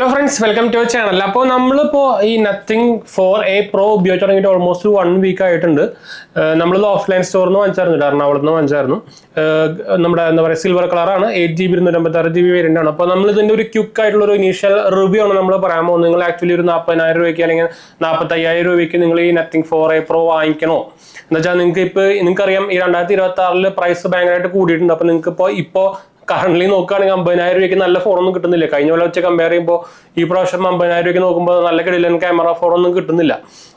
Hello friends, welcome to our channel. അപ്പോൾ നമ്മളിപ്പോൾ ഈ നത്തിങ് 4a Pro ഉപയോഗിച്ച് തുടങ്ങിയിട്ട് ഓൾമോസ്റ്റ് 1 വീക്ക് ആയിട്ടുണ്ട്. നമ്മളിത് ഓഫ്ലൈൻ സ്റ്റോറിൽ നിന്ന് വാങ്ങിച്ചായിരുന്നു, എറണാകുളത്ത് നിന്ന് വാങ്ങിച്ചായിരുന്നു. നമ്മുടെ എന്താ പറയുക സിൽവർ കളറാണ്, 8GB 256GB വേരിയൻ്റ് ആണ്. അപ്പോൾ നമ്മളിതിൻ്റെ ഒരു ക്വിക്ക് ആയിട്ടുള്ള ഒരു ഇനീഷ്യൽ റിവ്യൂ ആണ് നമ്മൾ പറയാൻ പോകുന്നത്. നിങ്ങൾ ആക്ച്വലി ഒരു 40,000 രൂപയ്ക്ക് അല്ലെങ്കിൽ 45,000 രൂപയ്ക്ക് നിങ്ങൾ ഈ നത്തിങ് 4a Pro വാങ്ങിക്കണോ എന്ന് വെച്ചാൽ നിങ്ങൾക്കറിയാം ഈ 2026 പ്രൈസ് ഭയങ്കരമായിട്ട് കൂടിയിട്ടുണ്ട്. അപ്പോൾ നിങ്ങൾക്ക് ഇപ്പോൾ കറന്റ് നോക്കുകയാണെങ്കിൽ 50,000 രൂപയ്ക്ക് നല്ല ഫോണൊന്നും കിട്ടുന്നില്ല. കഴിഞ്ഞ പോലെ വെച്ച് കമ്പയർ ചെയ്യുമ്പോൾ ഈ പ്രാവശ്യം 50,000 രൂപയ്ക്ക് നോക്കുമ്പോൾ നല്ല കിടിലൻ ക്യാമറ ഫോണൊന്നും കിട്ടുന്നില്ല.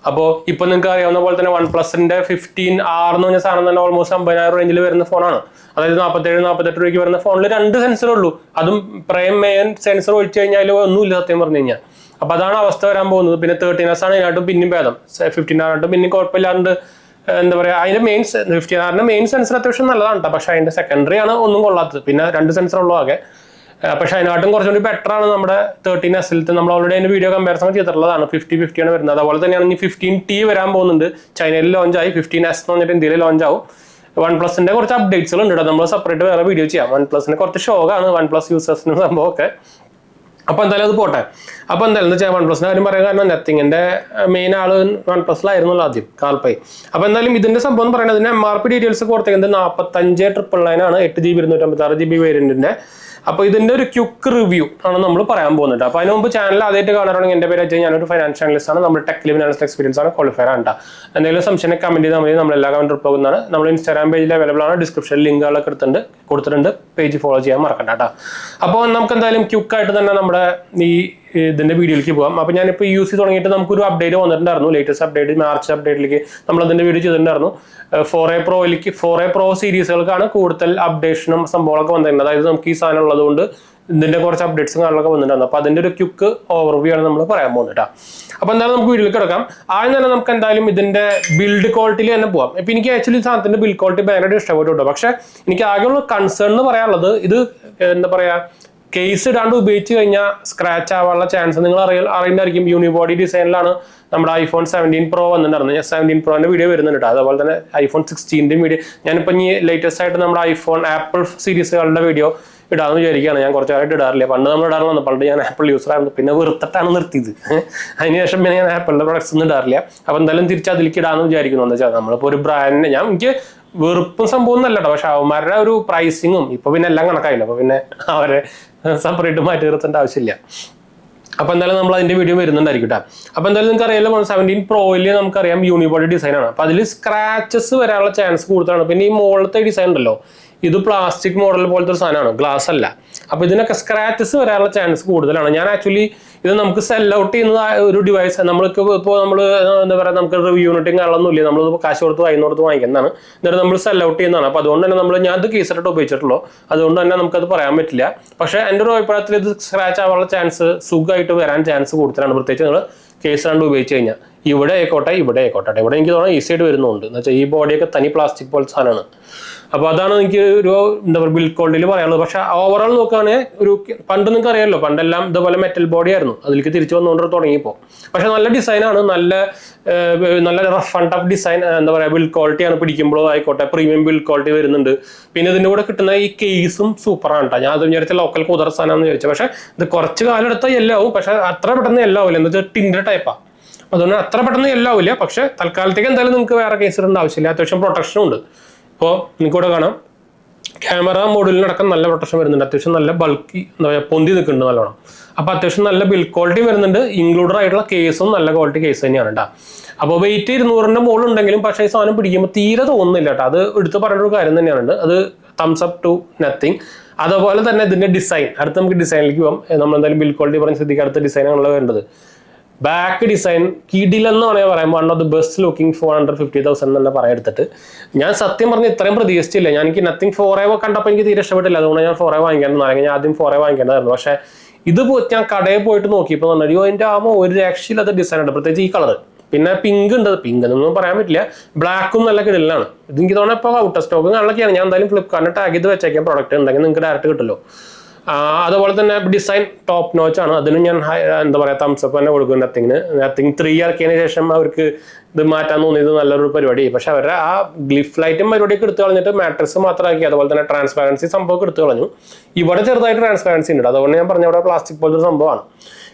അപ്പോൾ ഇപ്പോൾ നിങ്ങൾക്ക് അറിയാവുന്ന പോലെ തന്നെ OnePlusന്റെ 15R എന്ന് പറഞ്ഞ സാധനം തന്നെ ഓൾമോസ്റ്റ് 50,000 റേഞ്ചിൽ വരുന്ന ഫോണാണ്. അതായത് 47-48 രൂപയ്ക്ക് വരുന്ന ഫോണിൽ 2 സെൻസറേ ഉള്ളൂ. അതും പ്രൈം മെയിൻ സെൻസർ ഒഴിച്ചു കഴിഞ്ഞാൽ ഒന്നുമില്ല സത്യം പറഞ്ഞു കഴിഞ്ഞാൽ. അപ്പോൾ അതാണ് അവസ്ഥ വരാൻ പോകുന്നത്. പിന്നെ 13S ആണ് ഇതിനായിട്ടും പിന്നെയും ഭേദം, 15R പിന്നെയും കുഴപ്പമില്ലാണ്ട് എന്താ പറയുക. അതിന്റെ മെയിൻ 15R മെയിൻ സെൻസർ അത്യാവശ്യം നല്ലതാണ് കേട്ടോ. പക്ഷെ അതിന്റെ സെക്കൻഡറി ആണ് ഒന്നും കൊള്ളാത്തത്. പിന്നെ 2 സെൻസർ ഉള്ളൂ ആകെ. പക്ഷെ അതിനായിട്ടും കുറച്ചുകൂടി ബെറ്റർ ആണ് നമ്മുടെ 13S. നമ്മൾ ഓൾറെഡി അതിന്റെ വീഡിയോ കമ്പാരിസൺ ചെയ്തിട്ടുള്ളതാണ്. 50-50 ആണ് വരുന്നത്. അതുപോലെ തന്നെയാണ് ഇനി 15T വരാൻ പോകുന്നുണ്ട്. ചൈനയിൽ ലോഞ്ച് ആയി. 15S എന്ന് പറഞ്ഞിട്ട് ഇന്ത്യയിൽ ലോഞ്ച് ആവും. OnePlusന്റെ കുറച്ച് അപ്ഡേറ്റ്സുകൾ ഉണ്ട് കേട്ടോ. നമ്മൾ സെപ്പറേറ്റ് വേറെ വീഡിയോ ചെയ്യാം. OnePlusന്റെ കുറച്ച് ഷോക്കാണ് OnePlus യൂസേഴ്സിന് സംഭവമൊക്കെ. അപ്പോൾ എന്തായാലും അത് പോട്ടെ. അപ്പോൾ എന്തായാലും എന്താ വെച്ചാൽ OnePlusന്റെ കാര്യം പറയാൻ കാരണം നത്തിങ്ങിന്റെ മെയിൻ ആള് OnePlusലായിരുന്നല്ലോ ആദ്യം, കാൽപൈ. അപ്പോൾ എന്തായാലും ഇതിന്റെ സംഭവം എന്ന് പറയുന്നത് MRP ഡീറ്റെയിൽസ് കൊടുത്തേക്കുന്നത് 45,999 ആണ്, 8GB 256GB വേരിയന്റിന്റെ. അപ്പോൾ ഇതിന്റെ ഒരു ക്വിക്ക് റിവ്യൂ ആണ് നമ്മൾ പറയാൻ പോകുന്നത്. അപ്പോൾ അതിന് മുമ്പ് ചാനൽ ആദ്യമായിട്ട് കാണാനാണെങ്കിൽ എൻ്റെ പേര് വെച്ചാൽ ഞാനൊരു ഫൈനാൻഷ്യൽ അനലിസ്റ്റ് ആണ്. നമ്മൾ ടെക് ലിവ് അനലിസ്റ്റ് എക്സ്പീരിയൻസ് ആണ്, ക്വാളിഫയർ ആണ് കേട്ടോ. എന്തെങ്കിലും സംശയം കമന്റ് ചെയ്താൽ മതി, നമ്മൾ എല്ലാ കമന്റ് പോകുന്നതാണ്. നമ്മൾ ഇൻസ്റ്റാഗ്രാം പേജിൽ അവൈലബിൾ ആണ്, ഡിസ്ക്രിപ്ഷനിൽ ലിങ്കുകളൊക്കെ കൊടുത്തിട്ടുണ്ട്. പേജ് ഫോളോ ചെയ്യാൻ മറക്കണ്ട കേട്ടോ. അപ്പോൾ നമുക്ക് എന്തായാലും ക്വിക്കായിട്ട് തന്നെ നമ്മുടെ ഇതിന്റെ വീഡിയോയിലേക്ക് പോകാം. അപ്പോൾ ഞാനിപ്പോൾ യൂസ് ചെയ്ത് തുടങ്ങിയിട്ട് നമുക്കൊരു അപ്ഡേറ്റ് വന്നിട്ടുണ്ടായിരുന്നു. ലേറ്റസ്റ്റ് അപ്ഡേറ്റ് മാർച്ച് അപ്ഡേറ്റിലേക്ക് നമ്മൾ അതിന്റെ വീഡിയോ ചെയ്തിട്ടുണ്ടായിരുന്നു. 4a Pro സീരീസുകൾക്കാണ് കൂടുതൽ അപ്ഡേഷനും സംഭവങ്ങളൊക്കെ വന്നിട്ടുണ്ട്. അതായത് നമുക്ക് ഈ സാധനം ഉള്ളതുകൊണ്ട് ഇതിന്റെ കുറച്ച് അപ്ഡേറ്റ്സും കാര്യങ്ങളൊക്കെ വന്നിട്ടുണ്ടായിരുന്നു. അപ്പോൾ അതിന്റെ ഒരു ക്വിക്ക് ഓവർവ്യൂ ആണ് നമ്മൾ പറയാൻ പോകുന്നത് കേട്ടോ. അപ്പോൾ എന്തായാലും നമുക്ക് വീഡിയോയിലേക്ക് കിടക്കാം. ആദ്യം തന്നെ നമുക്ക് എന്തായാലും ഇതിന്റെ ബിൽഡ് ക്വാളിറ്റിയിൽ തന്നെ പോകാം. ഇപ്പം എനിക്ക് ആക്ച്വലി സാധനത്തിന്റെ ബിൽഡ് ക്വാളിറ്റി ഭയങ്കരമായിട്ട് ഇഷ്ടപ്പെട്ടു കേട്ടോ. പക്ഷെ എനിക്ക് ആകെയുള്ള കൺസേൺ എന്ന് പറയാനുള്ളത്, ഇത് എന്താ പറയാ, കേസ് ഇടാണ്ട് ഉപയോഗിച്ച് കഴിഞ്ഞാൽ സ്ക്രാച്ച് ആവാനുള്ള ചാൻസ് നിങ്ങൾ അറിയുന്നതായിരിക്കും. യൂണിബോഡി ഡിസൈനിലാണ് നമ്മുടെ iPhone 17 Pro വന്നിട്ടുണ്ടായിരുന്നു. 17 Proന്റെ വീഡിയോ വരുന്നുണ്ട് കേട്ടോ. അതുപോലെ തന്നെ iPhone 16ന്റെ വീഡിയോ ഞാനിപ്പോൾ ഈ ലേറ്റസ്റ്റ് ആയിട്ട് നമ്മുടെ ആപ്പിൾ സീരീസുകളുടെ വീഡിയോ ഇടാമെന്ന് വിചാരിക്കുകയാണ്. ഞാൻ കുറച്ചായിട്ട് ഇടാറില്ല. പണ്ട് നമ്മൾ ഇടാറുണ്ട്. പണ്ട് ഞാൻ ആപ്പിൾ യൂസർ ആയിരുന്നു, പിന്നെ വെറുത്തിട്ടാണ് നിർത്തിയത്. അതിനുശേഷം പിന്നെ ഞാൻ ആപ്പിളിന്റെ പ്രൊഡക്ട്സ് ഒന്നും ഇടാറില്ല. അപ്പോൾ എന്തായാലും തിരിച്ച് അതിലേക്ക് ഇടാമെന്ന് വിചാരിക്കുന്നു. എന്താ വെച്ചാൽ നമ്മളിപ്പോൾ ഒരു ബ്രാൻഡിനെ എനിക്ക് വെറുപ്പും സംഭവം ഒന്നല്ല കേട്ടോ. പക്ഷെ അവന്മാരുടെ ഒരു പ്രൈസിങ്ങും ഇപ്പൊ പിന്നെ എല്ലാം കണക്കായില്ല. അപ്പൊ പിന്നെ അവരെ സെപ്പറേറ്റ് മാറ്റി നിർത്തേണ്ട ആവശ്യമില്ല. അപ്പൊ എന്തായാലും നമ്മൾ അതിന്റെ വീഡിയോ വരുന്നുണ്ടായിരിക്കും കേട്ടോ. അപ്പൊ എന്തായാലും നിങ്ങൾക്ക് അറിയാലോ 17 Proയിൽ നമുക്കറിയാം യൂണിബോഡി ഡിസൈൻ ആണ്. അപ്പൊ അതിൽ സ്ക്രാച്ചസ് വരാനുള്ള ചാൻസ് കൂടുതലാണ്. പിന്നെ ഈ മുകളിലത്തെ ഡിസൈൻ ഉണ്ടല്ലോ, ഇത് പ്ലാസ്റ്റിക് മോഡൽ പോലത്തെ ഒരു സാധനമാണ്, ഗ്ലാസ് അല്ല. അപ്പൊ ഇതിനൊക്കെ സ്ക്രാച്ചസ് വരാനുള്ള ചാൻസ് കൂടുതലാണ്. ഞാൻ ആക്ച്വലി ഇത് നമുക്ക് സെൽ ഔട്ട് ചെയ്യുന്ന ഒരു ഡിവൈസ്. നമ്മൾക്ക് ഇപ്പോൾ നമ്മൾ എന്താ പറയുക, നമുക്ക് റിവ്യൂ യൂണിറ്റും കാണുന്നില്ല. നമ്മൾ കാശ് കൊടുത്ത് കൊടുത്ത് വാങ്ങിക്കുന്നതാണ്. എന്നിട്ട് നമ്മൾ സെൽ ഔട്ട് ചെയ്യുന്നതാണ്. അപ്പോൾ അതുകൊണ്ട് തന്നെ ഞാൻ ഇത് കേസിട്ട് ഉപയോഗിച്ചിട്ടുള്ളൂ. അതുകൊണ്ട് തന്നെ നമുക്കത് പറയാൻ പറ്റില്ല. പക്ഷേ എൻ്റെ ഒരു അഭിപ്രായത്തിൽ ഇത് സ്ക്രാച്ച് ആവാനുള്ള ചാൻസ് സുഖമായിട്ട് വരാൻ ചാൻസ് കൂടുതലാണ്. പ്രത്യേകിച്ച് നിങ്ങൾ കേസ് രണ്ട് ഉപയോഗിച്ച് കഴിഞ്ഞാൽ ഇവിടെ ആയിക്കോട്ടെ. ഇവിടെ എനിക്ക് തോന്നുന്നത് ഈസി ആയിട്ട് വരുന്നുണ്ട്. എന്ന് വെച്ചാൽ ഈ ബോഡിയൊക്കെ തനി പ്ലാസ്റ്റിക് പോലത്തെ സാധനമാണ്. അപ്പോൾ അതാണ് എനിക്ക് ഒരു എന്താ പറയുക ബിൽഡ് ക്വാളിറ്റിയിൽ പറയാനുള്ളത്. പക്ഷെ ഓവറോൾ നോക്കുകയാണെങ്കിൽ ഒരു പണ്ട് നിങ്ങൾക്ക് അറിയാമല്ലോ, പണ്ടെല്ലാം ഇതുപോലെ മെറ്റൽ ബോഡി ആയിരുന്നു. അതിലേക്ക് തിരിച്ചു വന്നുകൊണ്ട് തുടങ്ങിയപ്പോൾ. പക്ഷെ നല്ല ഡിസൈനാണ്, നല്ല റഫ് ആൻഡ് ടഫ് ഡിസൈൻ. എന്താ പറയുക ബിൽഡ് ക്വാളിറ്റിയാണ്. പിടിക്കുമ്പോഴോ ആയിക്കോട്ടെ പ്രീമിയം ബിൽഡ് ക്വാളിറ്റി വരുന്നുണ്ട്. പിന്നെ ഇതിൻ്റെ കൂടെ കിട്ടുന്ന ഈ കേസും സൂപ്പറാണ് കേട്ടോ. ഞാൻ അത് വിചാരിച്ച ലോക്കൽ കുതിര സാധനമാണെന്ന് ചോദിച്ചത്. പക്ഷെ ഇത് കുറച്ച് കാലം എടുത്താൽ എല്ലാം ആവും. പക്ഷെ അത്ര പെട്ടെന്ന് എല്ലാം ആവില്ല. എന്താ വെച്ചാൽ ടിൻ്റെ ടൈപ്പാണ്. അതുകൊണ്ട് അത്ര പെട്ടെന്ന് എല്ലാം ആവില്ല. പക്ഷെ തൽക്കാലത്തേക്ക് എന്തായാലും നിങ്ങൾക്ക് വേറെ കേസ് ഇടേണ്ട ആവശ്യമില്ല. അത്യാവശ്യം പ്രൊട്ടക്ഷനും ഉണ്ട്. ഇപ്പോൾ നിങ്ങൾക്ക് ഇവിടെ കാണാം, ക്യാമറ മോഡലിനടക്കം നല്ല പ്രൊട്ടക്ഷൻ വരുന്നുണ്ട്. അത്യാവശ്യം നല്ല ബൾക്കി എന്താ പറയുക പൊന്തി നിൽക്കുന്നുണ്ട് നല്ലോണം. അപ്പോൾ അത്യാവശ്യം നല്ല ബിൽഡ് ക്വാളിറ്റി വരുന്നുണ്ട്. ഇൻക്ലൂഡഡ് ആയിട്ടുള്ള കേസും നല്ല ക്വാളിറ്റി കേസ് തന്നെയാണ് കേട്ടോ. അപ്പോൾ വെയിറ്റ് 200ന്റെ മുകളിലുണ്ടെങ്കിലും പക്ഷേ ഈ സാധനം പിടിക്കുമ്പോൾ തീരെ തോന്നുന്നില്ല കേട്ടോ. അത് എടുത്ത് പറയേണ്ട ഒരു കാര്യം തന്നെയാണ്. അത് തംസ് അപ്പ് ടു നത്തിങ്. അതുപോലെ തന്നെ ഇതിന്റെ ഡിസൈൻ, അടുത്ത് നമുക്ക് ഡിസൈനിലേക്ക് പോകാം. നമ്മൾ എന്തായാലും ബിൽഡ് ക്വാളിറ്റി പറഞ്ഞ് ശ്രദ്ധിക്കുക. അടുത്ത ഡിസൈനാണല്ലോ വേണ്ടത്. ബാക്ക് ഡിസൈൻ കിടിലെന്ന് പറയുമ്പോൾ one of the best looking 450,000 തന്നെ പറയാൻ എടുത്തിട്ട് ഞാൻ സത്യം പറഞ്ഞ് ഇത്രയും പ്രതീക്ഷിച്ചില്ല. എനിക്ക് നത്തിങ് 4a കണ്ടപ്പോൾ എനിക്ക് തീരെ ഇഷ്ടപ്പെട്ടില്ല. അതുകൊണ്ട് ഞാൻ 4a വാങ്ങിക്കാമെന്ന് അല്ലെങ്കിൽ ഞാൻ ആദ്യം 4a വാങ്ങിക്കേണ്ടതായിരുന്നു. പക്ഷേ ഇത് ഞാൻ കടയിൽ പോയിട്ട് നോക്കിയപ്പോൾ പറഞ്ഞു അതിൻ്റെ ഒരു രക്ഷയില്ലാത്ത ഡിസൈൻ ഉണ്ട്. പ്രത്യേകിച്ച് ഈ കളർ. പിന്നെ പിങ്ക് ഉണ്ട്. പിങ്ക് എന്നൊന്നും പറയാൻ പറ്റില്ല. ബ്ലാക്കും നല്ല കിടലാണ്. ഇത് എനിക്ക് തോന്നുന്നത് ഇപ്പോൾ ഔട്ട് ഓഫ് സ്റ്റോക്ക് കാണലൊക്കെയാണ്. ഞാൻ എന്തായാലും ഫ്ലിപ്കാർട്ടിന് ടാഗ് ചെയ്ത് വെച്ചേക്കാം. പ്രോഡക്റ്റ് ഉണ്ടെങ്കിൽ നിങ്ങൾക്ക് ഡയറക്റ്റ് കിട്ടുമല്ലോ. അതുപോലെ തന്നെ ഡിസൈൻ ടോപ്പ് നോച്ച് ആണ്. അതിനും ഞാൻ എന്താ പറയുക തംസപ്പ് തന്നെ കൊടുക്കും. നത്തിങ് 3 ഇറക്കിയതിന് ശേഷം അവർക്ക് ഇത് മാറ്റാൻ തോന്നിയത് നല്ലൊരു പരിപാടി. പക്ഷെ അവരുടെ ആ ഗ്ലിഫ് ലൈറ്റും പരിപാടിയൊക്കെ എടുത്തു കളഞ്ഞിട്ട് മാട്രിക്സ് മാത്രമാക്കി. അതുപോലെ തന്നെ ട്രാൻസ്പാരൻസി സംഭവം എടുത്തു കളഞ്ഞു. ഇവിടെ ചെറുതായിട്ട് ട്രാൻസ്പാരൻസി ഉണ്ട്. അതുകൊണ്ട് ഞാൻ പറഞ്ഞ അവിടെ പ്ലാസ്റ്റിക് പോലത്തെ സംഭവമാണ്.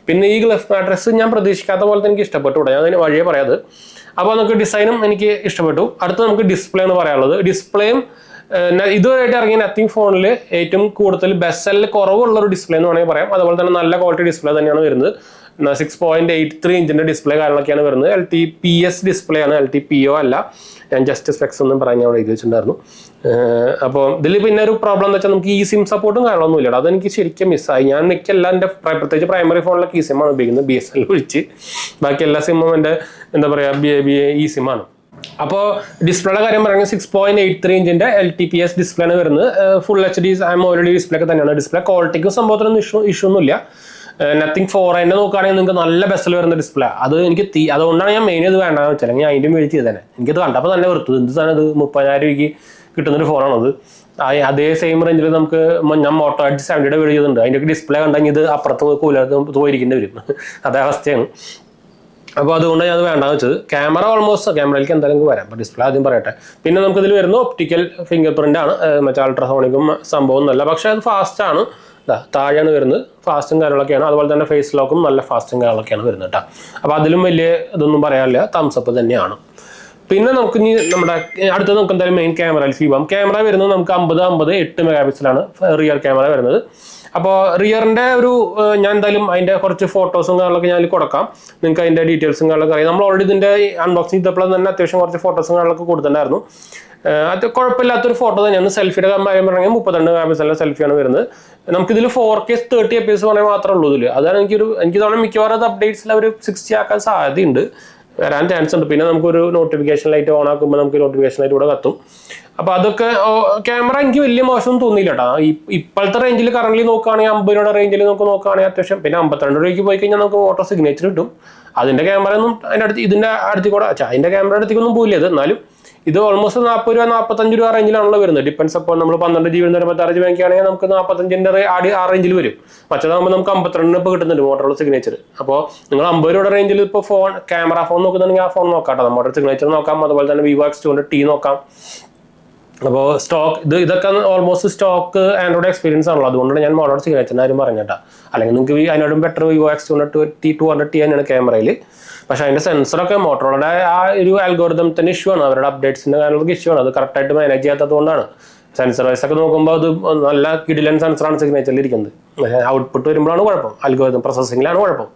പിന്നെ ഈ ഗ്ലഫ് മാട്രസ് ഞാൻ പ്രതീക്ഷിക്കാത്ത പോലെ എനിക്ക് ഇഷ്ടപ്പെട്ടു. ഞാൻ അതിന് വഴിയെ പറയാത്. അപ്പോൾ നമുക്ക് ഡിസൈനും എനിക്ക് ഇഷ്ടപ്പെട്ടു. അടുത്ത് നമുക്ക് ഡിസ്പ്ലേ എന്ന് പറയാനുള്ളത്. ഡിസ്പ്ലേയും ഇതുവരെയായിട്ട് ഇറങ്ങിയ നത്തിങ് ഫോണിൽ ഏറ്റവും കൂടുതൽ ബെസ്റ്റ് സെല്ലിൽ കുറവുള്ള ഒരു ഡിസ്പ്ലേ എന്ന് വേണമെങ്കിൽ പറയാം. അതുപോലെ തന്നെ നല്ല ക്വാളിറ്റി ഡിസ്പ്ലേ തന്നെയാണ് വരുന്നത്. 6.83 ഇഞ്ചിന്റെ ഡിസ്പ്ലേ കാര്യങ്ങളൊക്കെയാണ് വരുന്നത്. LTPS ഡിസ്പ്ലേ ആണ്, LTPO അല്ല. ഞാൻ ജസ്റ്റ് സ്പെക്സ് ഒന്നും പറയാൻ അവിടെ എഴുതി വെച്ചിട്ടുണ്ടായിരുന്നു. അപ്പോൾ ഇതിൽ പിന്നെ ഒരു പ്രോബ്ലം എന്ന് വെച്ചാൽ നമുക്ക് ഈ സിം സപ്പോർട്ടും കാര്യങ്ങളൊന്നും ഇല്ല. അതെനിക്ക് ശരിക്കും മിസ്സായി. ഞാൻ മിക്കെല്ലാം എൻ്റെ പ്രത്യേകിച്ച് പ്രൈമറി ഫോണിലൊക്കെ ഈ സിമ്മാണ് ഉപയോഗിക്കുന്നത്, BSNL ഒഴിച്ച്. ബാക്കി എല്ലാ സിമ്മും എൻ്റെ എന്താ പറയുക ഈ സിമ്മാണ്. അപ്പോൾ ഡിസ്പ്ലേയുടെ കാര്യം പറയുന്നത് 6.83 ഇഞ്ചിന്റെ LTPS ഡിസ്പ്ലേ ആണ് വരുന്നത്. ഫുൾ HD AMOLED ഡിസ്പ്ലേ ഒക്കെ തന്നെയാണ്. ഡിസ്പ്ലേ ക്വാളിറ്റിക്കും സംഭവത്തിനൊന്നും ഇഷ്യൂ ഒന്നുമില്ല. നത്തിങ് 4 തന്നെ നോക്കുകയാണെങ്കിൽ നിങ്ങൾക്ക് നല്ല ബെസ്റ്റിൽ വരുന്ന ഡിസ്പ്ലേ. അത് എനിക്ക് അതുകൊണ്ടാണ് ഞാൻ മെയിൻ ഇത് വേണ്ടതെന്ന് വെച്ചാൽ ഞാൻ അതിൻ്റെ മേടിച്ച് ചെയ്തേനെ. എനിക്കത് കണ്ടപ്പോൾ തന്നെ വെറുത്തു. എന്ത് സാധനം ഇത് 30,000 രൂപയ്ക്ക് കിട്ടുന്നൊരു ഫോണാണത്. അതേ സെയിം റേഞ്ചിൽ നമുക്ക് ഞാൻ മോട്ടോ Edge 70 വീഡിയോ ചെയ്തിട്ടുണ്ട്. അതിൻ്റെ ഡിസ്പ്ലേ കണ്ടെങ്കിൽ ഇത് അപ്പുറത്ത് പോയിരിക്കേണ്ടി വരും. അതേ അവസ്ഥയാണ്. അപ്പോൾ അതുകൊണ്ട് ഞാൻ അത് വേണ്ടാന്ന് വെച്ചത്. ക്യാമറ ക്യാമറയിലേക്ക് എന്തായാലും വരാം. അപ്പോൾ ഡിസ്പ്ലേ ആദ്യം പറയട്ടെ. പിന്നെ നമുക്ക് ഇതിൽ വരുന്ന ഒപ്റ്റിക്കൽ ഫിംഗർ പ്രിന്റ് ആണ്. മറ്റേ അൾട്രാസോണിക്കും സംഭവം ഒന്നുമല്ല, പക്ഷേ അത് ഫാസ്റ്റ് ആണ്. താഴെയാണ് വരുന്നത്. ഫാസ്റ്റും കാര്യങ്ങളൊക്കെയാണ്. അതുപോലെ തന്നെ ഫേസ് ലോക്കും നല്ല ഫാസ്റ്റും കാര്യങ്ങളൊക്കെയാണ് വരുന്നത് കേട്ടോ. അപ്പോൾ അതിലും വലിയ ഇതൊന്നും പറയാനില്ല, തംസപ്പ് തന്നെയാണ്. പിന്നെ നമുക്ക് ഇനി നമ്മുടെ അടുത്ത് നമുക്ക് എന്തായാലും മെയിൻ ക്യാമറയിലേക്ക് പോകാം. ക്യാമറ വരുന്നത് നമുക്ക് 50 8 മെഗാ പിക്സലാണ് റിയർ ക്യാമറ വരുന്നത്. അപ്പോൾ റിയറിൻ്റെ ഞാൻ എന്തായാലും അതിൻ്റെ കുറച്ച് ഫോട്ടോസും കാര്യങ്ങളൊക്കെ ഞാൻ കൊടുക്കാം. നിങ്ങൾക്ക് അതിൻ്റെ ഡീറ്റെയിൽസും കാര്യങ്ങളൊക്കെ അറിയാം. നമ്മൾ ഓൾറെഡി ഇതിൻ്റെ അൺബോക്സിങ് ചെയ്തപ്പോൾ തന്നെ അത്യാവശ്യം കുറച്ച് ഫോട്ടോസും കാര്യങ്ങളൊക്കെ കൊടുത്തിട്ടുണ്ടായിരുന്നു. അത് കുഴപ്പമില്ലാത്തൊരു ഫോട്ടോ തന്നെയാണ്. സെൽഫിയുടെ കാര്യം പറഞ്ഞാൽ 32 മെഗാ പിക്സലിലെ സെൽഫിയാണ് വരുന്നത്. നമുക്കിതിൽ 4K 30 FPS വേണമെങ്കിൽ മാത്രമേ ഉള്ളൂ ഇതിൽ. അതാണ് എനിക്ക് തോന്നുന്നത് മിക്കവാറും അത് അപ്ഡേറ്റ്സിൽ അവർ 60 ആക്കാൻ സാധ്യതയുണ്ട്, വരാൻ ചാൻസ് ഉണ്ട്. പിന്നെ നമുക്കൊരു നോട്ടിഫിക്കേഷൻ ലൈറ്റ് ഓൺ ആക്കുമ്പോൾ നമുക്ക് നോട്ടിഫിക്കേഷൻ ലൈറ്റ് കൂടെ കത്തും. അപ്പോൾ അതൊക്കെ ക്യാമറ എനിക്ക് വലിയ മോശമൊന്നും തോന്നിയില്ല കേട്ടോ. ഇപ്പോഴത്തെ റേഞ്ചിൽ കറന്റ് നോക്കുകയാണെങ്കിൽ 50 രൂപയുടെ റേഞ്ചിൽ നമുക്ക് നോക്കുകയാണെങ്കിൽ അത്യാവശ്യം. പിന്നെ 52 രൂപയ്ക്ക് പോയി കഴിഞ്ഞാൽ നമുക്ക് ഓട്ടോ സിഗ്നേച്ചർ കിട്ടും. അതിൻ്റെ ക്യാമറ ഒന്നും ഇതിൻ്റെ അടുത്ത് കൂടെ അതിൻ്റെ ക്യാമറ അടുത്തേക്കൊന്നും പോയില്ല ഇത്. എന്നാലും ഇത് ഓൾമോസ്റ്റ് 40 രൂപ 45 രൂപ റേഞ്ചിലാണല്ലോ വരുന്നത്. ഡിപ്പെൻസ് അപ്പോൾ നമ്മൾ 12 GB 26 GB ആണെങ്കിൽ നമുക്ക് 45ന്റെ ആ റേഞ്ചിൽ വരും. മറ്റേതാകുമ്പോൾ നമുക്ക് 52 ഇപ്പോൾ കിട്ടുന്നുണ്ട് മോട്ടോറോള സിഗ്നേച്ചർ. അപ്പോൾ നിങ്ങൾ 50 രൂപയുടെ റേഞ്ചിൽ ഇപ്പോൾ ക്യാമറ ഫോൺ നോക്കുന്നുണ്ടെങ്കിൽ ആ ഫോൺ നോക്കാം. നമ്മുടെ സിഗ്നേച്ചർ നോക്കാം. അതുപോലെ തന്നെ Vivo X200T നോക്കാം. അപ്പോൾ ഇതൊക്കെ ഓൾമോസ്റ്റ് സ്റ്റോക്ക് ആൻഡ്രോയിഡ് എക്സ്പീരിയൻസ് ആണല്ലോ. അതുകൊണ്ടാണ് ഞാൻ മോഡൽ സിഗ്നേച്ചറിൻ്റെ കാര്യം പറഞ്ഞിട്ടാ. അല്ലെങ്കിൽ നിങ്ങൾക്ക് അതിനോടും ബെറ്റർ Vivo X200T തന്നെയാണ് ക്യാമറയിൽ. പക്ഷേ അതിൻ്റെ സെൻസറൊക്കെ മോട്ടോറോളയുടെ ആ ഒരു അൽഗോരിതത്തിന്റെ ഇഷ്യൂ ആണ്, അവരുടെ അപ്ഡേറ്റ്സിന്റെ കാര്യങ്ങളൊക്കെ ഇഷ്യൂ ആണ്. അത് കറക്റ്റായിട്ട് മാനേജ് ചെയ്യാത്തത് കൊണ്ടാണ്. സെൻസർ വൈസ് ഒക്കെ നോക്കുമ്പോൾ അത് നല്ല കിടിലൻ സെൻസറാണ് സിഗ്നേച്ചറിൽ ഇരിക്കുന്നത്. ഔട്ട്പുട്ട് വരുമ്പോഴാണ് കുഴപ്പം, അൽഗോരിതം പ്രോസസ്സിങ്ങിലാണ് കുഴപ്പം.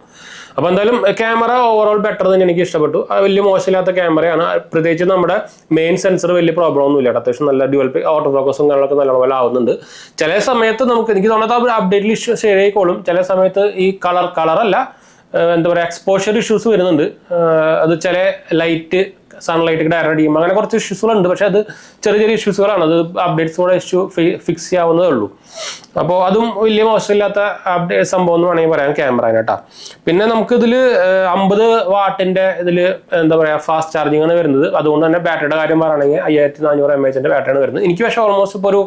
അപ്പോൾ എന്തായാലും ക്യാമറ ഓവറോൾ ബെറ്റർ തന്നെ എനിക്ക് ഇഷ്ടപ്പെട്ടു. വലിയ മോശമില്ലാത്ത ക്യാമറയാണ്. പ്രത്യേകിച്ച് നമ്മുടെ മെയിൻ സെൻസർ വലിയ പ്രോബ്ലം ഒന്നും ഇല്ല. അത്യാവശ്യം നല്ല ഡ്യുവൽ ഓട്ടോ ഫോക്കസും കാര്യങ്ങളൊക്കെ നല്ലപോലെ ആവുന്നുണ്ട്. ചില സമയത്ത് എനിക്ക് തോന്നാത്ത അപ്ഡേറ്റിൽ ഇഷ്യൂ ശരിയായിക്കോളും. ചില സമയത്ത് ഈ കളറല്ല എന്താ പറയുക എക്സ്പോഷർ ഇഷ്യൂസ് വരുന്നുണ്ട്. അത് ചില സൺലൈറ്റ് ഡയറക്റ്റ് ചെയ്യുമ്പോൾ അങ്ങനെ കുറച്ച് ഇഷ്യൂസുകളുണ്ട്. പക്ഷെ അത് ചെറിയ ഇഷ്യൂസുകളാണ്. അത് അപ്ഡേറ്റ്സിലൂടെ ഇഷ്യൂ ഫിക്സ് ചെയ്യാവുന്നതേ ഉള്ളൂ. അപ്പോൾ അതും വലിയ മോശമില്ലാത്ത സംഭവം എന്ന് വേണമെങ്കിൽ പറയാം ക്യാമറ കേട്ടോ. പിന്നെ നമുക്കിതിൽ 50 വാട്ടിൻ്റെ ഇതിൽ എന്താ പറയുക ഫാസ്റ്റ് ചാർജിങ് ആണ് വരുന്നത്. അതുകൊണ്ട് തന്നെ ബാറ്ററിയുടെ കാര്യം പറയുകയാണെങ്കിൽ 5400 mAh ബാറ്ററിയാണ് വരുന്നത്. എനിക്ക് പക്ഷേ ഓൾമോസ്റ്റ് ഇപ്പോൾ ഒരു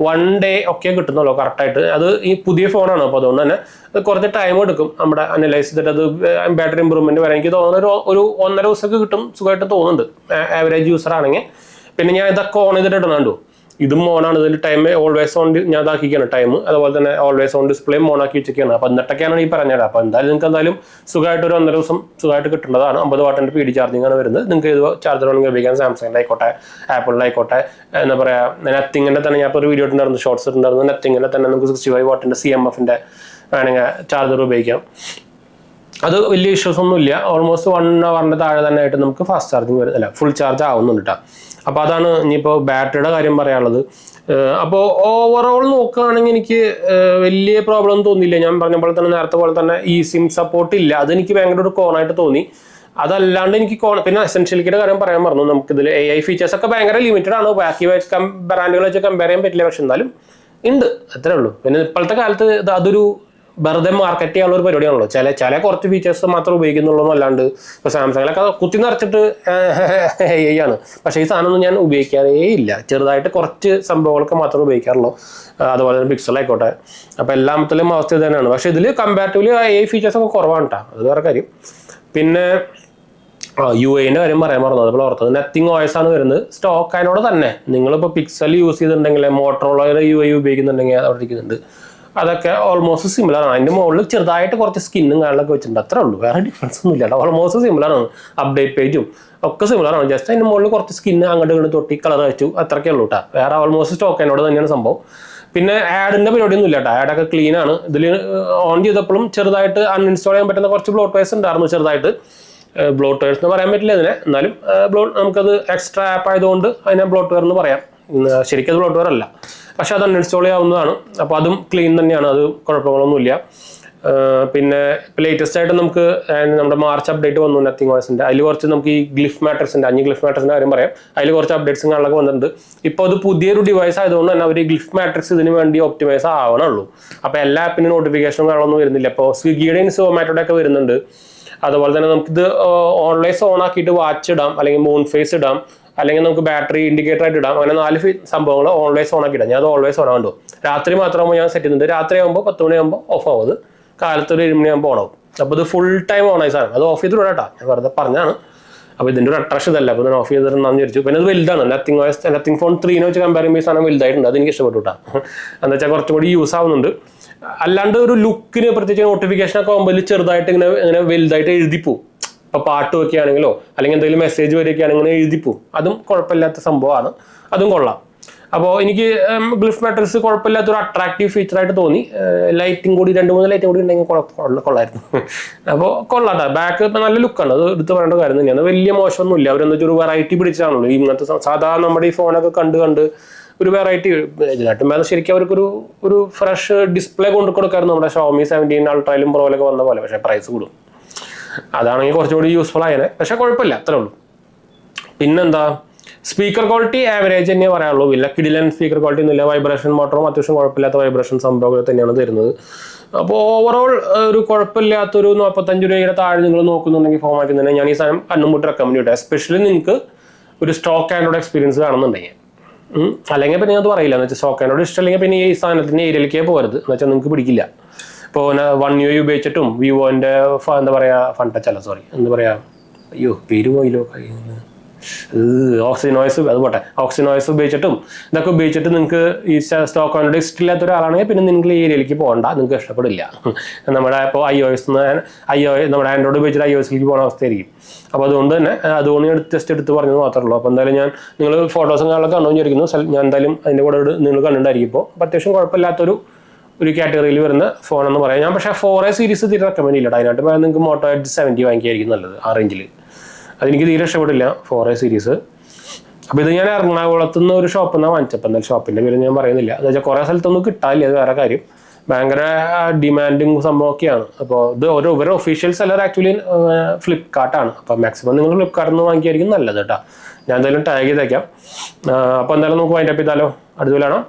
1 day ഒക്കെ കിട്ടുന്നുള്ളൂ കറക്റ്റായിട്ട്. അത് ഈ പുതിയ ഫോണാണ്. അപ്പോൾ അതുകൊണ്ട് തന്നെ കുറച്ച് ടൈം എടുക്കും നമ്മുടെ അനലൈസ് ചെയ്തിട്ട് അത് ബാറ്ററി ഇമ്പ്രൂവ്മെന്റ് വരാൻ. എനിക്ക് തോന്നുന്നത് ഒരു 1.5 ദിവസമൊക്കെ കിട്ടും സുഖമായിട്ട് തോന്നുന്നുണ്ട് ആവറേജ് യൂസർ ആണെങ്കിൽ. പിന്നെ ഞാൻ ഇതൊക്കെ ഓൺ ചെയ്തിട്ട് ഇടുന്നുണ്ടോ, ഇതും ഓണാണ്. ഇതിൽ ടൈം ഓൾവേസ് ഓൺ ഞാൻ ഇതാക്കിയാണ് ടൈം. അതുപോലെ തന്നെ ഓൾവേസ് ഓൺ ഡിസ്പ്ലേ ഓൺ ആക്കി വെച്ചൊക്കെയാണ്. അപ്പോൾ എന്നിട്ടൊക്കെയാണ് ഈ പറഞ്ഞത്. അപ്പോൾ എന്തായാലും നിങ്ങൾക്ക് എന്തായാലും സുഖമായിട്ട് ഒരു 1.5 ദിവസം സുഖമായിട്ട് കിട്ടേണ്ടതാണ്. 50 വാട്ടിൻ്റെ PD ചാർജിങ് ആണ് വരുന്നത്. നിങ്ങൾക്ക് ഇത് ചാർജർ വേണമെങ്കിൽ ഉപയോഗിക്കാം. സാംസങ്ങിൻ്റെ ആയിക്കോട്ടെ, ആപ്പിളിലായിക്കോട്ടെ, എന്താ പറയുക നത്തിങ്ങിൻ്റെ തന്നെ ഞാൻ ഇപ്പോൾ ഒരു വീഡിയോ ഇട്ടുണ്ടായിരുന്നു, ഷോർട്സ് ഇട്ടുണ്ടായിരുന്നു. നത്തിങ്ങിൻ്റെ തന്നെ നമുക്ക് 65 വാട്ടിൻ്റെ CMF-ൻ്റെ വേണമെങ്കിൽ ചാർജർ ഉപയോഗിക്കാം. അത് വലിയ ഇഷ്യൂസ് ഒന്നും ഇല്ല. ഓൾമോസ്റ്റ് 1 hour താഴെ തന്നെ ആയിട്ട് നമുക്ക് ഫാസ്റ്റ് ചാർജിങ് വരുന്നില്ല, ഫുൾ ചാർജ് ആവുന്നുണ്ട് കേട്ടോ. അപ്പോൾ അതാണ് ഇനിയിപ്പോൾ ബാറ്ററിയുടെ കാര്യം പറയാനുള്ളത്. അപ്പോൾ ഓവറോൾ നോക്കുകയാണെങ്കിൽ എനിക്ക് വലിയ പ്രോബ്ലം തോന്നിയില്ല. ഞാൻ പറഞ്ഞ പോലെ തന്നെ നേരത്തെ പോലെ തന്നെ ഈ സിം സപ്പോർട്ട് ഇല്ല. അതെനിക്ക് ഭയങ്കര ഒരു കോണായിട്ട് തോന്നി. അതല്ലാണ്ട് എനിക്ക് പിന്നെ എസെൻഷ്യലിറ്റിയുടെ കാര്യം പറയാൻ പറഞ്ഞു. നമുക്കിതിൽ AI ഫീച്ചേഴ്സ് ഒക്കെ ഭയങ്കര ലിമിറ്റഡ് ആണ്. ബാക്കി ബ്രാൻഡുകൾ വെച്ച് കമ്പയർ ചെയ്യാൻ പറ്റില്ല. പക്ഷെ എന്നാലും ഉണ്ട്, അത്രേ ഉള്ളൂ. പിന്നെ ഇപ്പോഴത്തെ കാലത്ത് അതൊരു വെറുതെ മാർക്കറ്റ് ചെയ്യാനുള്ള ഒരു പരിപാടിയാണല്ലോ. ചില കുറച്ച് ഫീച്ചേഴ്സ് മാത്രം ഉപയോഗിക്കുന്നുള്ളൂ അല്ലാണ്ട്. ഇപ്പോൾ സാംസങ്ങിലൊക്കെ കുത്തി നിറച്ചിട്ട് AI ആണ്. പക്ഷേ ഈ സാധനമൊന്നും ഞാൻ ഉപയോഗിക്കാറേ ഇല്ല. ചെറുതായിട്ട് കുറച്ച് സംഭവങ്ങളൊക്കെ മാത്രമേ ഉപയോഗിക്കാറുള്ളൂ. അതുപോലെ തന്നെ പിക്സൽ ആയിക്കോട്ടെ. അപ്പോൾ എല്ലാത്തിലും അവസ്ഥ ഇത് തന്നെയാണ്. പക്ഷേ ഇതിൽ കമ്പാരിറ്റീവ്ലി AI ഫീച്ചേഴ്സ് ഒക്കെ കുറവാണ് കേട്ടോ. അത് വേറെ കാര്യം. പിന്നെ UIൻ്റെ കാര്യം പറയാൻ മറന്നു. അതുപോലെ ഓർത്തത് നത്തിങ് OS ആണ് വരുന്നത്. സ്റ്റോക്ക് അതിനോട് തന്നെ നിങ്ങളിപ്പോൾ പിക്സൽ യൂസ് ചെയ്തിട്ടുണ്ടെങ്കിൽ മോട്ടോറോളയുടെ UI ഉപയോഗിക്കുന്നുണ്ടെങ്കിൽ അവിടെ ഇരിക്കുന്നുണ്ട്. അതൊക്കെ ഓൾമോസ്റ്റ് സിമിലർ ആണ്. അതിന്റെ മുകളിൽ ചെറുതായിട്ട് കുറച്ച് സ്കിന്നും കാര്യങ്ങളൊക്കെ വെച്ചിട്ടുണ്ട്, അത്രേ ഉള്ളൂ, വേറെ ഡിഫറൻസ് ഒന്നും ഇല്ല. ഓൾമോസ്റ്റ് സിമിലർ ആണ്, അപ്ഡേറ്റ് പേജും ഒക്കെ സിമിലർ ആണ്. ജസ്റ്റ് അതിന്റെ മുകളിൽ കുറച്ച് സ്കിന്ന് അങ്ങോട്ട് ഇങ്ങോട്ട് തൊട്ടി കളർ വെച്ചു, അത്രയ്ക്കേ ഉള്ളൂ കേട്ടോ. വേറെ ഓൾമോസ്റ്റ് സ്റ്റോക്ക് എന്നോട് തന്നെയാണ് സംഭവം. പിന്നെ ആഡിന്റെ പരിപാടിയൊന്നും ഇല്ല കേട്ടോ, ആഡൊക്കെ ക്ലീൻ ആണ്. ഇതിൽ ഓൺ ചെയ്തപ്പോഴും ചെറുതായിട്ട് അൺഇൻസ്റ്റാൾ ചെയ്യാൻ പറ്റുന്ന കുറച്ച് ബ്ലോട്ട്വെയർസ് ഉണ്ടായിരുന്നു, ചെറുതായിട്ട്. ബ്ലോട്ട്വെയർസ് എന്ന് പറയാൻ പറ്റില്ല ഇതിനെ, എന്നാലും നമുക്കത് എക്സ്ട്രാ ആപ്പ് ആയതുകൊണ്ട് അതിനെ ബ്ലോട്ട്വെയർ എന്ന് പറയാം. ശരിക്കും അത് ബ്ലോട്ട്വെയർ അല്ല, പക്ഷെ അത് അൺഇൻസ്റ്റാൾ ചെയ്യാവുന്നതാണ്. അപ്പോൾ അതും ക്ലീൻ തന്നെയാണ്, അത് കുഴപ്പങ്ങളൊന്നുമില്ല. പിന്നെ ലേറ്റസ്റ്റ് ആയിട്ട് നമുക്ക് നമ്മുടെ മാർച്ച് അപ്ഡേറ്റ് വന്നു നത്തിങ് ഓയസിന്റെ. അതിൽ കുറച്ച് നമുക്ക് ഈ ഗ്ലിഫ് മാട്രിക്സിന്റെ 5 ഗ്ലിഫ് മാട്രിക്സിന്റെ കാര്യം പറയാം. അതിൽ കുറച്ച് അപ്ഡേറ്റ്സും കാര്യങ്ങളൊക്കെ വന്നിട്ടുണ്ട്. ഇപ്പോൾ അത് പുതിയൊരു ഡിവൈസ് ആയതുകൊണ്ട് തന്നെ അവർ ഈ ഗ്ലിഫ് മാട്രിക്സ് ഇതിന് വേണ്ടി ഒപ്റ്റിമൈസ് ആവണുള്ളൂ. അപ്പോൾ എല്ലാ ആപ്പിനും നോട്ടിഫിക്കേഷനും കാര്യങ്ങളൊന്നും വരുന്നില്ല. ഇപ്പോൾ സ്വിഗ്ഗിയുടെയും സൊമാറ്റോയുടെ ഒക്കെ വരുന്നുണ്ട്. അതുപോലെ തന്നെ നമുക്കിത് ഓൺലൈൻ ഓൺ ആക്കിയിട്ട് വാച്ച് ഇടാം, അല്ലെങ്കിൽ മൂൺ ഫേസ് ഇടാം, അല്ലെങ്കിൽ നമുക്ക് ബാറ്ററി ഇൻഡിക്കേറ്റർ ആയിട്ട് ഇടാം. അങ്ങനെ 4 സംഭവങ്ങൾ ഓൺലൈൻ ഓൺ ആക്കി ഇടാം. ഞാൻ അത് ഓൾവേസ് ഓൺ ആകുന്നുണ്ടോ, രാത്രി മാത്രമാകുമ്പോൾ ഞാൻ സെറ്റ് ചെയ്യുന്നുണ്ട്. രാത്രി ആകുമ്പോൾ 10 മണിയാകുമ്പോൾ ഓഫ് ആവും, അത് കാലത്ത് ഒരു 7 മണിയാകുമ്പോൾ ഓൺ ആവും. അപ്പോൾ ഇത് ഫുൾ ടൈം ഓൺ ആയി സാധനം. അത് ഓഫ് ചെയ്ത് വിടാം കേട്ടോ, ഞാൻ വെറുതെ പറഞ്ഞാണ്. അപ്പോൾ ഇതിൻ്റെ ഒരു അട്രാക്ഷൻ ഇതല്ല, അപ്പോൾ ഞാൻ ഓഫ് ചെയ്തിട്ടുണ്ടെന്ന് വിചാരിച്ചു. പിന്നെ അത് വലുതാണ്, നത്തിങ് ഫോൺ 3 വെച്ച് കമ്പയർ ചെയ്യുമ്പോൾ ഈ സാധനം വലുതായിട്ടുണ്ട്, അത് എനിക്ക് ഇഷ്ടപ്പെട്ടു കേട്ടോ. എന്താ വെച്ചാൽ കുറച്ചും കൂടി യൂസ് ആവുന്നുണ്ട്. അല്ലാണ്ട് ഒരു ലുക്കിന് പ്രത്യേകിച്ച് നോട്ടിഫിക്കേഷൻ ഒക്കെ ആകുമ്പോൾ ചെറുതായിട്ട് ഇങ്ങനെ വലുതായിട്ട് എഴുതിപ്പോവും. ഇപ്പോൾ പാട്ട് വെക്കുകയാണെങ്കിലോ അല്ലെങ്കിൽ എന്തെങ്കിലും മെസ്സേജ് വരികയാണെങ്കിൽ ഇങ്ങനെ എഴുതിപ്പോവും. അതും കുഴപ്പമില്ലാത്ത സംഭവമാണ്, അതും കൊള്ളാം. അപ്പോൾ എനിക്ക് ഗ്ലിഫ് മാട്രിക്സ് കുഴപ്പമില്ലാത്തൊരു അട്രാക്റ്റീവ് ഫീച്ചറായിട്ട് തോന്നി. ലൈറ്റും കൂടി 2-3 ലൈറ്റും കൂടി ഉണ്ടെങ്കിൽ കൊള്ളായിരുന്നു. അപ്പോൾ കൊള്ളാട്ടോ, ബാക്ക് ഇപ്പം നല്ല ലുക്കാണ്, അത് എടുത്ത് പറയേണ്ട കാര്യം തന്നെയാണ്. വലിയ മോശമൊന്നുമില്ല. അവരെന്താ വെച്ചാൽ ഒരു വെറൈറ്റി പിടിച്ചാണല്ലോ ഇങ്ങനത്തെ സാധാരണ നമ്മുടെ ഈ ഫോണൊക്കെ കണ്ട് ഒരു വെറൈറ്റി. ഇതിനായിട്ടും ശരിക്കും അവർക്കൊരു ഫ്രഷ് ഡിസ്പ്ലേ കൊണ്ട് കൊടുക്കാറുണ്ട്, നമ്മുടെ ഷോമി 17 അൾട്രയിലും പ്രോയിലൊക്കെ വന്ന പോലെ. പക്ഷേ പ്രൈസ് കൂടും, അതാണെങ്കിൽ കുറച്ചുകൂടി യൂസ്ഫുൾ ആയേനെ. പക്ഷെ കുഴപ്പമില്ല, അത്രേ ഉള്ളൂ. പിന്നെന്താ, സ്പീക്കർ ക്വാളിറ്റി ആവറേജ് തന്നെ പറയാനുള്ളൂ. ഇല്ല കിടിലൻ സ്പീക്കർ ക്വാളിറ്റി ഒന്നുമില്ല. വൈബ്രേഷൻ മോട്ടറും അത്യാവശ്യം കുഴപ്പമില്ലാത്ത വൈബ്രേഷൻ സംഭവങ്ങൾ തന്നെയാണ് തരുന്നത്. അപ്പോൾ ഓവറോൾ ഒരു കുഴപ്പമില്ലാത്തൊരു 45 രൂപയുടെ താഴെ നിങ്ങൾ നോക്കുന്നുണ്ടെങ്കിൽ ഫോൺ മാറ്റുന്നതിന് ഞാൻ ഈ സാധനം കണ്ണുമുട്ടി റെക്കമെൻഡ് ചെയ്യട്ടെ. എസ്പെഷ്യലി നിങ്ങൾക്ക് ഒരു സ്റ്റോക്ക് ആൻഡ്രോയിഡ് എക്സ്പീരിയൻസ് കാണുന്നുണ്ടെങ്കിൽ. അല്ലെങ്കിൽ പിന്നെ അത് പറയില്ല, എന്ന് വെച്ചാൽ സ്റ്റോക്ക് ആൻഡ്രോയിഡ് ഇഷ്ടമല്ലെങ്കിൽ പിന്നെ ഈ സാധനത്തിൻ്റെ ഏരിയയിലേക്കേ പോകരുത്, എന്ന് വെച്ചാൽ നിങ്ങൾക്ക് പിടിക്കില്ല. ഇപ്പോൾ One UI ഉപയോഗിച്ചിട്ടും വിവോൻ്റെ എന്താ പറയുക ഫൺ ടച്ച് അല്ല, സോറി എന്താ പറയുക, അയ്യോ പേര് പോയില്ലോ, ഓക്സിനോയ്സ്, അത് പോട്ടെ, ഓക്സിനോയ്സ് ഉപയോഗിച്ചിട്ടും ഇതൊക്കെ ഉപയോഗിച്ചിട്ട് നിങ്ങൾക്ക് ഈ സ്റ്റോക്ക് ആൻഡ്രോയിഡ് ഇഷ്ടമില്ലാത്ത ഒരാളാണെങ്കിൽ പിന്നെ നിങ്ങൾ ഈ ഏരിയയിലേക്ക് പോകണ്ട, നിങ്ങൾക്ക് ഇഷ്ടപ്പെടില്ല. നമ്മുടെ ഇപ്പോൾ നമ്മുടെ ആൻഡ്രോയിഡ് ഉപയോഗിച്ചിട്ട് iOSലേക്ക് പോകുന്ന അവസ്ഥയായിരിക്കും. അപ്പോൾ അതുകൊണ്ട് ഞാൻ ജസ്റ്റ് എടുത്ത് പറഞ്ഞത് മാത്രമേ ഉള്ളൂ. അപ്പോൾ എന്തായാലും നിങ്ങൾ ഫോട്ടോസും കാര്യങ്ങളൊക്കെ കണ്ടു വിചാരിക്കുന്നു. ഞാൻ എന്തായാലും അതിൻ്റെ കൂടെ നിങ്ങൾ കണ്ടിട്ടുണ്ടായിരിക്കും. ഇപ്പോൾ അത്യാവശ്യം കുഴപ്പമില്ലാത്തൊരു കാറ്റഗറിയിൽ വരുന്ന ഫോൺ എന്ന് പറയാം. ഞാൻ പക്ഷേ 4A സീരീസ് തീരെ റെക്കമെൻഡ് ചെയ്യില്ല. അതിനായിട്ട് നിങ്ങൾക്ക് Moto Edge 70 വാങ്ങിക്കുകയായിരിക്കും നല്ലത്, ആ റേഞ്ചിൽ. അതെനിക്ക് തീരെ ഇഷ്ടപ്പെട്ടില്ല 4A സീരീസ്. അപ്പോൾ ഇത് ഞാൻ എറണാകുളത്ത് നിന്ന് ഒരു ഷോപ്പിൽ നിന്നാണ് വാങ്ങിച്ചപ്പോൾ. എന്തായാലും ഷോപ്പിൻ്റെ പേര് ഞാൻ പറയുന്നില്ല. എന്ന് വെച്ചാൽ കുറേ സ്ഥലത്തൊന്നും കിട്ടാനില്ല, അത് വേറെ കാര്യം. ഭയങ്കര ഡിമാൻഡിങ് സംഭവമൊക്കെയാണ്. അപ്പോൾ ഇത് ഒരു ഒഫീഷ്യൽ സെല്ലർ ആക്ച്വലി ഫ്ലിപ്കാർട്ടാണ്. അപ്പോൾ മാക്സിമം നിങ്ങൾ ഫ്ലിപ്കാർട്ടിൽ നിന്ന് വാങ്ങിക്കുകയായിരിക്കും നല്ലത് കേട്ടോ. ഞാൻ എന്തായാലും ടാഗ് ചെയ്തേക്കാം. അപ്പോൾ എന്തായാലും നമുക്ക് വൈൻഡപ്പ് ചെയ്താലോ, അടുത്ത കാണാം.